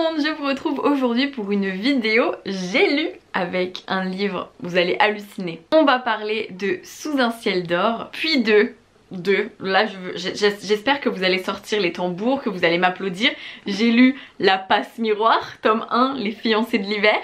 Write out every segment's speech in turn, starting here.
monde, je vous retrouve aujourd'hui pour une vidéo j'ai lu avec un livre, vous allez halluciner. On va parler de Sous un ciel d'or, puis là j'espère que vous allez sortir les tambours, que vous allez m'applaudir. J'ai lu La Passe Miroir, tome 1, Les fiancés de l'hiver.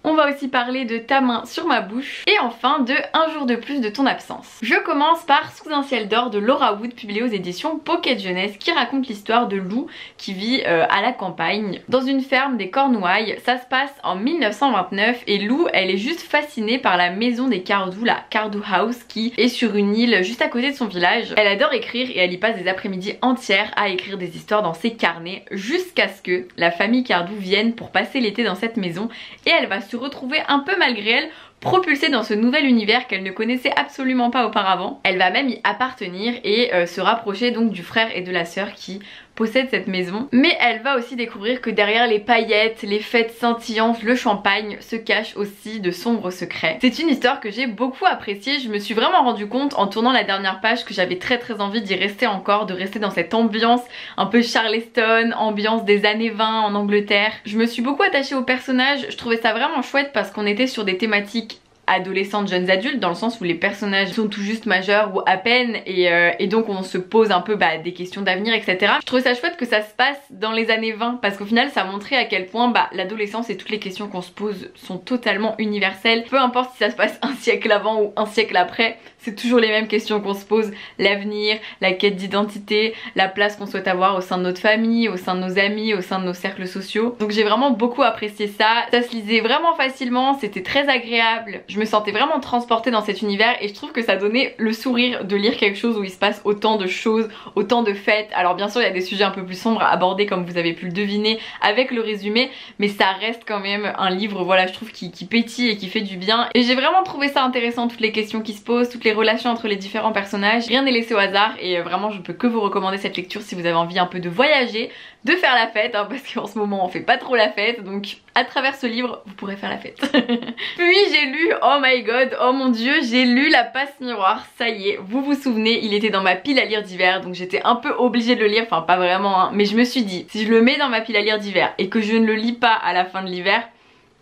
On va aussi parler de Ta main sur ma bouche et enfin de Un jour de plus de ton absence. Je commence par Sous un ciel d'or de Laura Wood, publié aux éditions Pocket Jeunesse, qui raconte l'histoire de Lou qui vit à la campagne dans une ferme des Cornouailles. Ça se passe en 1929 et Lou elle est juste fascinée par la maison des Cardou, la Cardou House, qui est sur une île juste à côté de son village. Elle adore écrire et elle y passe des après-midi entières à écrire des histoires dans ses carnets jusqu'à ce que la famille Cardou vienne pour passer l'été dans cette maison et elle va se retrouver un peu malgré elle propulsée dans ce nouvel univers qu'elle ne connaissait absolument pas auparavant. Elle va même y appartenir et se rapprocher donc du frère et de la sœur qui possèdent cette maison. Mais elle va aussi découvrir que derrière les paillettes, les fêtes scintillantes, le champagne se cachent aussi de sombres secrets. C'est une histoire que j'ai beaucoup appréciée. Je me suis vraiment rendu compte en tournant la dernière page que j'avais très envie d'y rester encore, de rester dans cette ambiance un peu Charleston, ambiance des années 20 en Angleterre. Je me suis beaucoup attachée au personnage, je trouvais ça vraiment chouette parce qu'on était sur des thématiques adolescentes, jeunes adultes, dans le sens où les personnages sont tout juste majeurs ou à peine et donc on se pose un peu des questions d'avenir, etc. Je trouvais ça chouette que ça se passe dans les années 20 parce qu'au final ça montrait à quel point l'adolescence et toutes les questions qu'on se pose sont totalement universelles. Peu importe si ça se passe un siècle avant ou un siècle après, c'est toujours les mêmes questions qu'on se pose. L'avenir, la quête d'identité, la place qu'on souhaite avoir au sein de notre famille, au sein de nos amis, au sein de nos cercles sociaux. Donc j'ai vraiment beaucoup apprécié ça. Ça se lisait vraiment facilement, c'était très agréable. Je me sentais vraiment transportée dans cet univers et je trouve que ça donnait le sourire de lire quelque chose où il se passe autant de choses, autant de fêtes. Alors bien sûr il y a des sujets un peu plus sombres à aborder comme vous avez pu le deviner avec le résumé, mais ça reste quand même un livre, voilà, je trouve qui pétille et qui fait du bien. Et j'ai vraiment trouvé ça intéressant, toutes les questions qui se posent, toutes les relations entre les différents personnages. Rien n'est laissé au hasard et vraiment je peux que vous recommander cette lecture si vous avez envie un peu de voyager, de faire la fête, hein, parce qu'en ce moment on fait pas trop la fête, donc à travers ce livre vous pourrez faire la fête. Puis j'ai lu, oh my god, oh mon dieu, j'ai lu La Passe Miroir, ça y est, vous vous souvenez, il était dans ma pile à lire d'hiver, donc j'étais un peu obligée de le lire, enfin pas vraiment, hein, mais je me suis dit, si je le mets dans ma pile à lire d'hiver et que je ne le lis pas à la fin de l'hiver,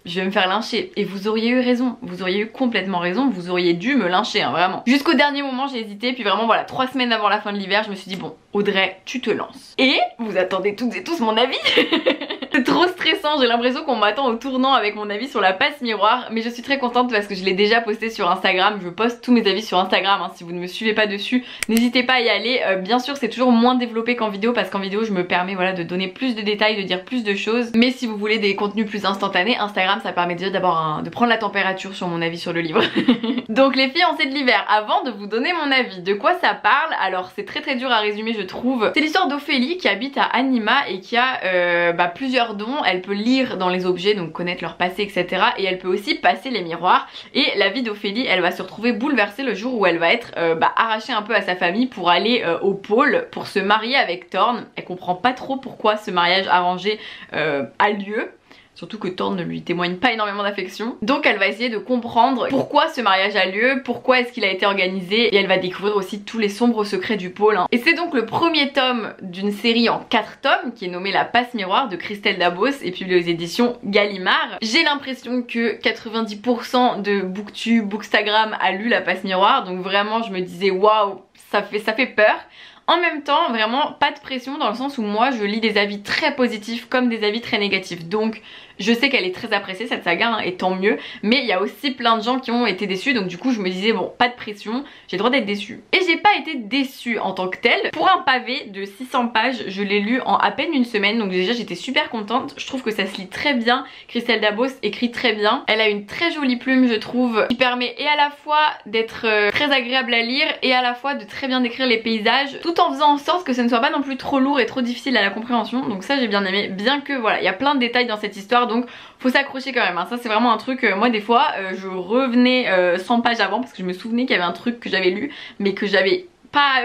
je vais me faire lyncher. Et vous auriez eu raison, vous auriez eu complètement raison, vous auriez dû me lyncher, hein, vraiment. Jusqu'au dernier moment j'ai hésité, puis vraiment voilà, 3 semaines avant la fin de l'hiver, je me suis dit bon, Audrey, tu te lances. Et vous attendez toutes et tous mon avis. C'est trop stressant, j'ai l'impression qu'on m'attend au tournant avec mon avis sur La Passe Miroir, mais je suis très contente parce que je l'ai déjà posté sur Instagram. Je poste tous mes avis sur Instagram, hein, si vous ne me suivez pas dessus, n'hésitez pas à y aller. Bien sûr c'est toujours moins développé qu'en vidéo parce qu'en vidéo je me permets voilà, de donner plus de détails, de dire plus de choses, mais si vous voulez des contenus plus instantanés, Instagram ça permet déjà d'abord de prendre la température sur mon avis sur le livre. Donc les fiancés de l'hiver, avant de vous donner mon avis, de quoi ça parle? Alors c'est très dur à résumer je trouve. C'est l'histoire d'Ophélie qui habite à Anima et qui a plusieurs dons. Elle peut lire dans les objets, donc connaître leur passé, etc. Et elle peut aussi passer les miroirs. Et la vie d'Ophélie, elle va se retrouver bouleversée le jour où elle va être arrachée un peu à sa famille pour aller au pôle, pour se marier avec Thorn. Elle comprend pas trop pourquoi ce mariage arrangé a lieu. Surtout que Thorn ne lui témoigne pas énormément d'affection. Donc elle va essayer de comprendre pourquoi ce mariage a lieu, pourquoi est-ce qu'il a été organisé, et elle va découvrir aussi tous les sombres secrets du pôle, hein. Et c'est donc le premier tome d'une série en 4 tomes qui est nommée La Passe Miroir de Christelle Dabos et publiée aux éditions Gallimard. J'ai l'impression que 90% de Booktube, Bookstagram a lu La Passe Miroir, donc vraiment je me disais waouh, ça fait peur. En même temps, vraiment pas de pression dans le sens où moi je lis des avis très positifs comme des avis très négatifs. Donc je sais qu'elle est très appréciée cette saga, hein, et tant mieux. Mais il y a aussi plein de gens qui ont été déçus. Donc du coup je me disais bon, pas de pression, j'ai le droit d'être déçue. Et j'ai pas été déçue en tant que telle. Pour un pavé de 600 pages, je l'ai lu en à peine une semaine. Donc déjà j'étais super contente. Je trouve que ça se lit très bien. Christelle Dabos écrit très bien. Elle a une très jolie plume je trouve, qui permet et à la fois d'être très agréable à lire et à la fois de très bien décrire les paysages, tout en faisant en sorte que ce ne soit pas non plus trop lourd et trop difficile à la compréhension. Donc ça j'ai bien aimé, bien que voilà, il y a plein de détails dans cette histoire, donc faut s'accrocher quand même, hein. Ça c'est vraiment un truc, moi des fois je revenais 100 pages avant parce que je me souvenais qu'il y avait un truc que j'avais lu mais que j'avais pas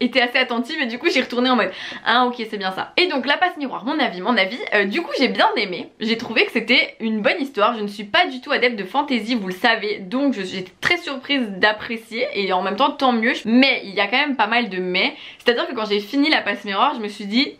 été assez attentive et du coup j'ai retourné en mode ah ok c'est bien ça. Et donc La Passe Miroir, mon avis, du coup j'ai bien aimé, j'ai trouvé que c'était une bonne histoire. Je ne suis pas du tout adepte de fantasy, vous le savez, donc j'étais très surprise d'apprécier et en même temps tant mieux, mais il y a quand même pas mal de mais, c'est à dire que quand j'ai fini La Passe Miroir je me suis dit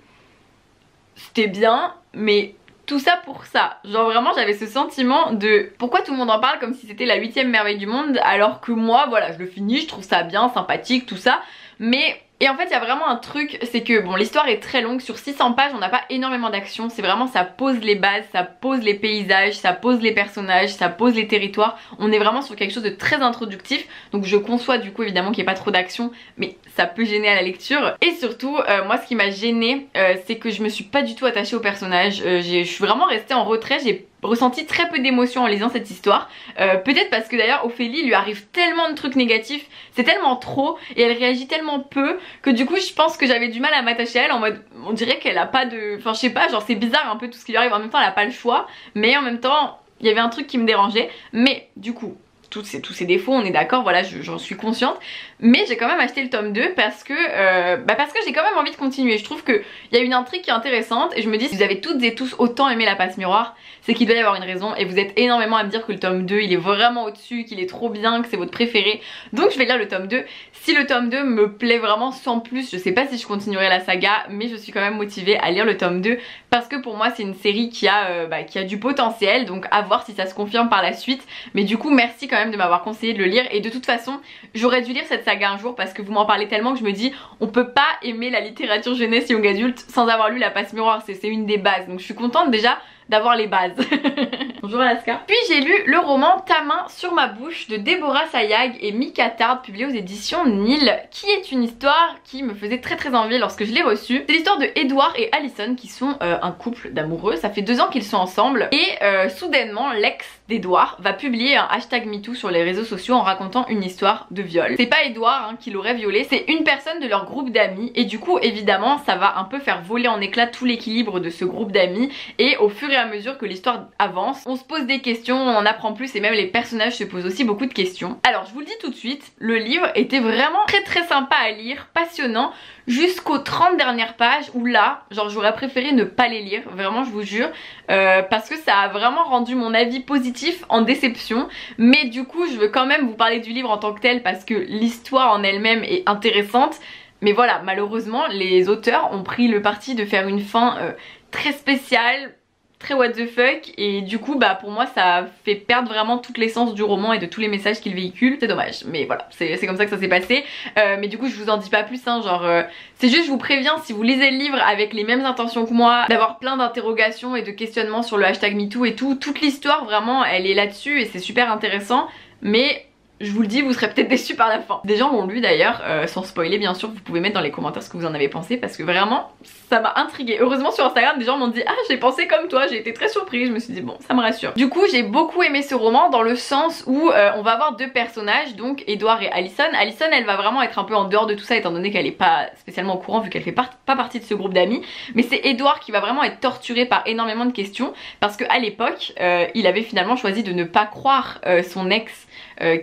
c'était bien, mais tout ça pour ça. Genre vraiment j'avais ce sentiment de pourquoi tout le monde en parle comme si c'était la 8e merveille du monde, alors que moi voilà je le finis, je trouve ça bien, sympathique, tout ça. Mais... Et en fait il y a vraiment un truc, c'est que bon l'histoire est très longue, sur 600 pages on n'a pas énormément d'action, c'est vraiment ça pose les bases, ça pose les paysages, ça pose les personnages, ça pose les territoires, on est vraiment sur quelque chose de très introductif, donc je conçois du coup évidemment qu'il n'y ait pas trop d'action, mais ça peut gêner à la lecture. Et surtout moi ce qui m'a gêné c'est que je me suis pas du tout attachée au personnage, je suis vraiment restée en retrait, j'ai ressenti très peu d'émotions en lisant cette histoire, peut-être parce que d'ailleurs Ophélie lui arrive tellement de trucs négatifs, c'est tellement trop et elle réagit tellement peu que du coup je pense que j'avais du mal à m'attacher à elle, en mode on dirait qu'elle a pas de... Enfin je sais pas, genre c'est bizarre un peu tout ce qui lui arrive, en même temps elle a pas le choix, mais en même temps il y avait un truc qui me dérangeait. Mais du coup tous ces défauts, on est d'accord, voilà, j'en suis consciente, mais j'ai quand même acheté le tome 2 parce que j'ai quand même envie de continuer. Je trouve qu'il y a une intrigue qui est intéressante et je me dis si vous avez toutes et tous autant aimé La Passe Miroir, c'est qu'il doit y avoir une raison et vous êtes énormément à me dire que le tome 2 il est vraiment au-dessus, qu'il est trop bien, que c'est votre préféré, donc je vais lire le tome 2. Si le tome 2 me plaît vraiment sans plus, je sais pas si je continuerai la saga, mais je suis quand même motivée à lire le tome 2 parce que pour moi c'est une série qui a du potentiel, donc à voir si ça se confirme par la suite. Mais du coup merci quand même de m'avoir conseillé de le lire, et de toute façon j'aurais dû lire cette saga un jour parce que vous m'en parlez tellement que je me dis on peut pas aimer la littérature jeunesse young adulte sans avoir lu La Passe Miroir, c'est une des bases, donc je suis contente déjà d'avoir les bases. Bonjour Alaska. Puis j'ai lu le roman Ta main sur ma bouche de Déborah Sayag et Mika Tard, publié aux éditions Nil, qui est une histoire qui me faisait très envie lorsque je l'ai reçue. C'est l'histoire de Edward et Allison qui sont un couple d'amoureux, ça fait 2 ans qu'ils sont ensemble et soudainement l'ex d'Edward va publier un hashtag MeToo sur les réseaux sociaux en racontant une histoire de viol. C'est pas Edward qui l'aurait violé, c'est une personne de leur groupe d'amis, et du coup évidemment ça va un peu faire voler en éclats tout l'équilibre de ce groupe d'amis, et au fur et à mesure que l'histoire avance, on se pose des questions, on en apprend plus, et même les personnages se posent aussi beaucoup de questions. Alors je vous le dis tout de suite, le livre était vraiment très sympa à lire, passionnant, jusqu'aux 30 dernières pages où là, genre j'aurais préféré ne pas les lire, vraiment je vous jure, parce que ça a vraiment rendu mon avis positif en déception. Mais du coup je veux quand même vous parler du livre en tant que tel parce que l'histoire en elle-même est intéressante. Mais voilà, malheureusement les auteurs ont pris le parti de faire une fin très spéciale, très what the fuck, et du coup bah pour moi ça fait perdre vraiment toute l'essence du roman et de tous les messages qu'il véhicule. C'est dommage, mais voilà, c'est comme ça que ça s'est passé. Mais du coup je vous en dis pas plus hein, genre c'est juste je vous préviens, si vous lisez le livre avec les mêmes intentions que moi, d'avoir plein d'interrogations et de questionnements sur le hashtag MeToo et tout, toute l'histoire vraiment elle est là-dessus et c'est super intéressant, mais je vous le dis, vous serez peut-être déçus par la fin. Des gens l'ont lu d'ailleurs, sans spoiler bien sûr, vous pouvez mettre dans les commentaires ce que vous en avez pensé parce que vraiment ça m'a intriguée. Heureusement sur Instagram des gens m'ont dit ah j'ai pensé comme toi, j'ai été très surprise, je me suis dit bon ça me rassure. Du coup j'ai beaucoup aimé ce roman dans le sens où on va avoir 2 personnages, donc Edward et Allison. Allison elle va vraiment être un peu en dehors de tout ça étant donné qu'elle est pas spécialement au courant vu qu'elle fait pas partie de ce groupe d'amis, mais c'est Edward qui va vraiment être torturé par énormément de questions parce qu'à l'époque il avait finalement choisi de ne pas croire son ex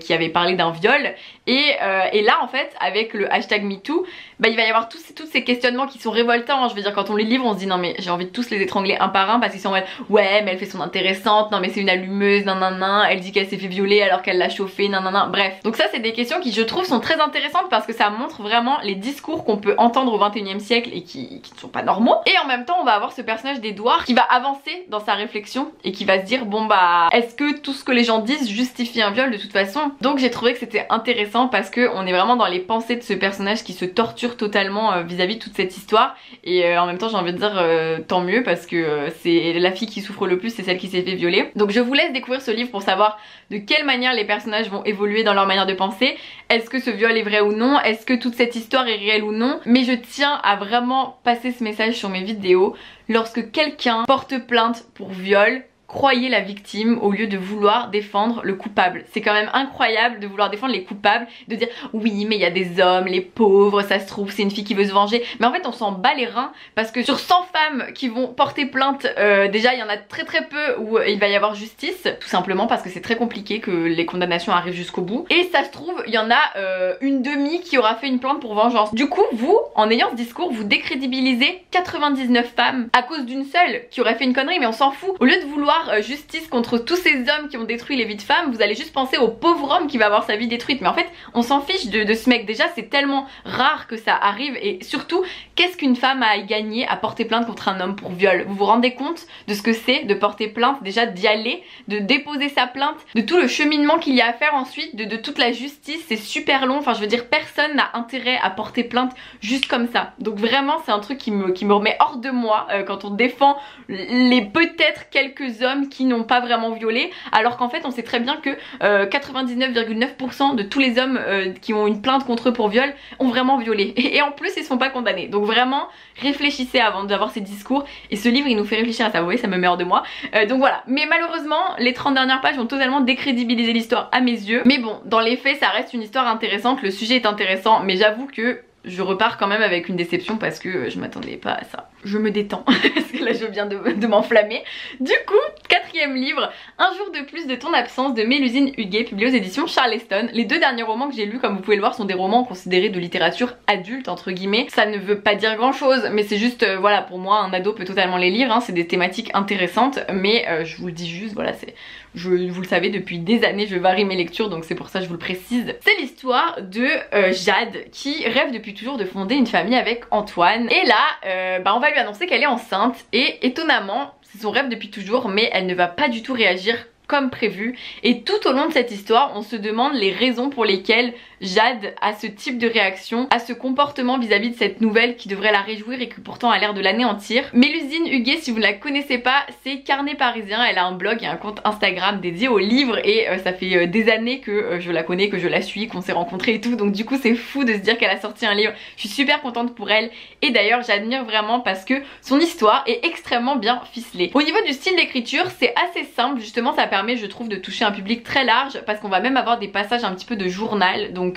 qui avait parlé d'un viol, et là en fait avec le hashtag MeToo bah, il va y avoir tous ces questionnements qui sont révoltants. Je veux dire quand on lit le livre on se dit non mais j'ai envie de tous les étrangler un par un parce qu'ils sont en mode ouais mais elle fait son intéressante, non mais c'est une allumeuse, nan, elle dit qu'elle s'est fait violer alors qu'elle l'a chauffé, nan. Bref, donc ça c'est des questions qui je trouve sont très intéressantes parce que ça montre vraiment les discours qu'on peut entendre au 21e siècle et qui ne sont pas normaux. Et en même temps on va avoir ce personnage d'Edward qui va avancer dans sa réflexion et qui va se dire bon bah est-ce que tout ce que les gens disent justifie un viol de toute façon. Donc j'ai trouvé que c'était intéressant parce que on est vraiment dans les pensées de ce personnage qui se torture totalement vis-à-vis de toute cette histoire, et en même temps j'ai envie de dire tant mieux parce que c'est la fille qui souffre le plus, c'est celle qui s'est fait violer. Donc je vous laisse découvrir ce livre pour savoir de quelle manière les personnages vont évoluer dans leur manière de penser. Est-ce que ce viol est vrai ou non, est-ce que toute cette histoire est réelle ou non, mais je tiens à vraiment passer ce message sur mes vidéos. Lorsque quelqu'un porte plainte pour viol, croyez la victime au lieu de vouloir défendre le coupable. C'est quand même incroyable de vouloir défendre les coupables, de dire oui mais il y a des hommes, les pauvres, ça se trouve c'est une fille qui veut se venger, mais en fait on s'en bat les reins parce que sur 100 femmes qui vont porter plainte, déjà il y en a très peu où il va y avoir justice, tout simplement parce que c'est très compliqué que les condamnations arrivent jusqu'au bout, et ça se trouve il y en a une demi qui aura fait une plainte pour vengeance. Du coup vous, en ayant ce discours, vous décrédibilisez 99 femmes à cause d'une seule qui aurait fait une connerie, mais on s'en fout. Au lieu de vouloir vouloir justice contre tous ces hommes qui ont détruit les vies de femmes, vous allez juste penser au pauvre homme qui va avoir sa vie détruite. Mais en fait on s'en fiche de ce mec. Déjà c'est tellement rare que ça arrive, et surtout qu'est-ce qu'une femme a à y gagner à porter plainte contre un homme pour viol? Vous vous rendez compte de ce que c'est de porter plainte, déjà d'y aller, de déposer sa plainte, de tout le cheminement qu'il y a à faire ensuite, de toute la justice? C'est super long, enfin je veux dire personne n'a intérêt à porter plainte juste comme ça. Donc vraiment c'est un truc qui me remet hors de moi quand on défend les peut-être quelques hommes qui n'ont pas vraiment violé, alors qu'en fait on sait très bien que 99,9% de tous les hommes qui ont une plainte contre eux pour viol ont vraiment violé, et en plus ils se font pas condamner. Donc vraiment réfléchissez avant d'avoir ces discours, et ce livre il nous fait réfléchir à ça, vous voyez, ça me met hors de moi. Donc voilà, mais malheureusement les 30 dernières pages ont totalement décrédibilisé l'histoire à mes yeux, mais bon dans les faits ça reste une histoire intéressante, le sujet est intéressant, mais j'avoue que je repars quand même avec une déception parce que je m'attendais pas à ça. Je me détends parce que là je viens de m'enflammer. Du coup, 4e livre, Un jour de plus de ton absence de Mélusine Huguet, publié aux éditions Charleston. Les 2 derniers romans que j'ai lus, comme vous pouvez le voir, sont des romans considérés de littérature adulte entre guillemets. Ça ne veut pas dire grand chose, mais c'est juste voilà, pour moi un ado peut totalement les lire, hein. C'est des thématiques intéressantes, mais je vous le dis juste, voilà, c'est... vous le savez, depuis des années je varie mes lectures, donc c'est pour ça que je vous le précise. C'est l'histoire de Jade qui rêve depuis toujours de fonder une famille avec Antoine, et là on va lui annoncer qu'elle est enceinte, et étonnamment c'est son rêve depuis toujours, mais elle ne va pas du tout réagir comme prévu, et tout au long de cette histoire on se demande les raisons pour lesquelles Jade a ce type de réaction, a ce comportement vis-à-vis de cette nouvelle qui devrait la réjouir et qui pourtant a l'air de l'anéantir. Mélusine Huguet, si vous ne la connaissez pas, c'est Carnet parisien, elle a un blog et un compte Instagram dédié aux livres, et ça fait des années que je la connais, que je la suis, qu'on s'est rencontrés et tout, donc du coup c'est fou de se dire qu'elle a sorti un livre. Je suis super contente pour elle, et d'ailleurs j'admire vraiment parce que son histoire est extrêmement bien ficelée. Au niveau du style d'écriture, c'est assez simple, justement ça permet je trouve de toucher un public très large, parce qu'on va même avoir des passages un petit peu de journal, donc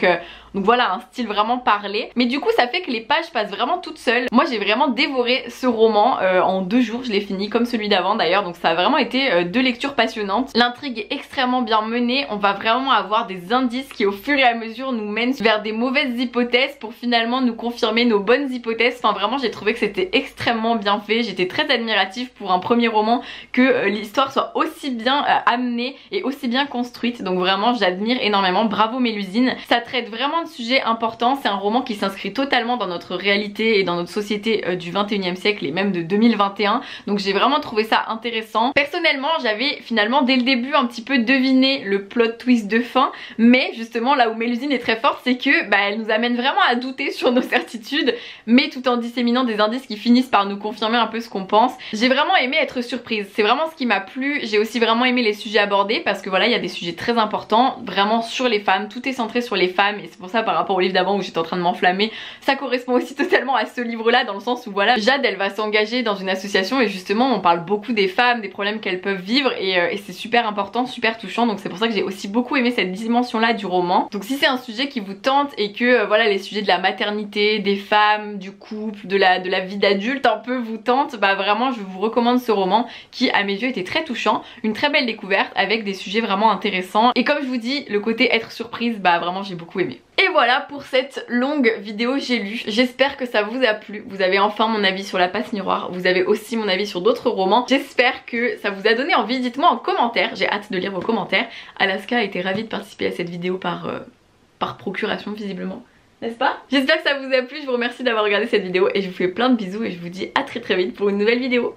voilà, un style vraiment parlé, mais du coup ça fait que les pages passent vraiment toutes seules. Moi j'ai vraiment dévoré ce roman en 2 jours, je l'ai fini comme celui d'avant d'ailleurs, donc ça a vraiment été 2 lectures passionnantes. L'intrigue est extrêmement bien menée, on va vraiment avoir des indices qui au fur et à mesure nous mènent vers des mauvaises hypothèses pour finalement nous confirmer nos bonnes hypothèses. Enfin vraiment j'ai trouvé que c'était extrêmement bien fait, j'étais très admirative pour un premier roman que l'histoire soit aussi bien amenée et aussi bien construite, donc vraiment j'admire énormément, bravo Mélusine. Ça traite vraiment de sujets importants, c'est un roman qui s'inscrit totalement dans notre réalité et dans notre société du 21e siècle et même de 2021, donc j'ai vraiment trouvé ça intéressant. Personnellement j'avais finalement dès le début un petit peu deviné le plot twist de fin, mais justement là où Mélusine est très forte c'est que elle nous amène vraiment à douter sur nos certitudes, mais tout en disséminant des indices qui finissent par nous confirmer un peu ce qu'on pense. J'ai vraiment aimé être surprise, c'est vraiment ce qui m'a plu. J'ai aussi vraiment aimé les sujets abordés parce que voilà, il y a des sujets très importants vraiment sur les femmes, tout est centré sur les femmes, et c'est pour ça par rapport au livre d'avant où j'étais en train de m'enflammer, ça correspond aussi totalement à ce livre là, dans le sens où voilà, Jade elle va s'engager dans une association et justement on parle beaucoup des femmes, des problèmes qu'elles peuvent vivre, et c'est super important, super touchant, donc c'est pour ça que j'ai aussi beaucoup aimé cette dimension là du roman. Donc si c'est un sujet qui vous tente et que voilà les sujets de la maternité, des femmes, du couple, de la vie d'adulte un peu vous tentent, vraiment je vous recommande ce roman qui à mes yeux était très touchant, une très belle découverte avec des sujets vraiment intéressants, et comme je vous dis le côté être surprise vraiment j'ai beaucoup aimé. Et voilà pour cette longue vidéo j'ai lu, j'espère que ça vous a plu, vous avez enfin mon avis sur La Passe Miroir, vous avez aussi mon avis sur d'autres romans, j'espère que ça vous a donné envie, dites-moi en commentaire, j'ai hâte de lire vos commentaires. Alaska a été ravie de participer à cette vidéo par procuration visiblement, n'est-ce pas? J'espère que ça vous a plu, je vous remercie d'avoir regardé cette vidéo et je vous fais plein de bisous et je vous dis à très vite pour une nouvelle vidéo.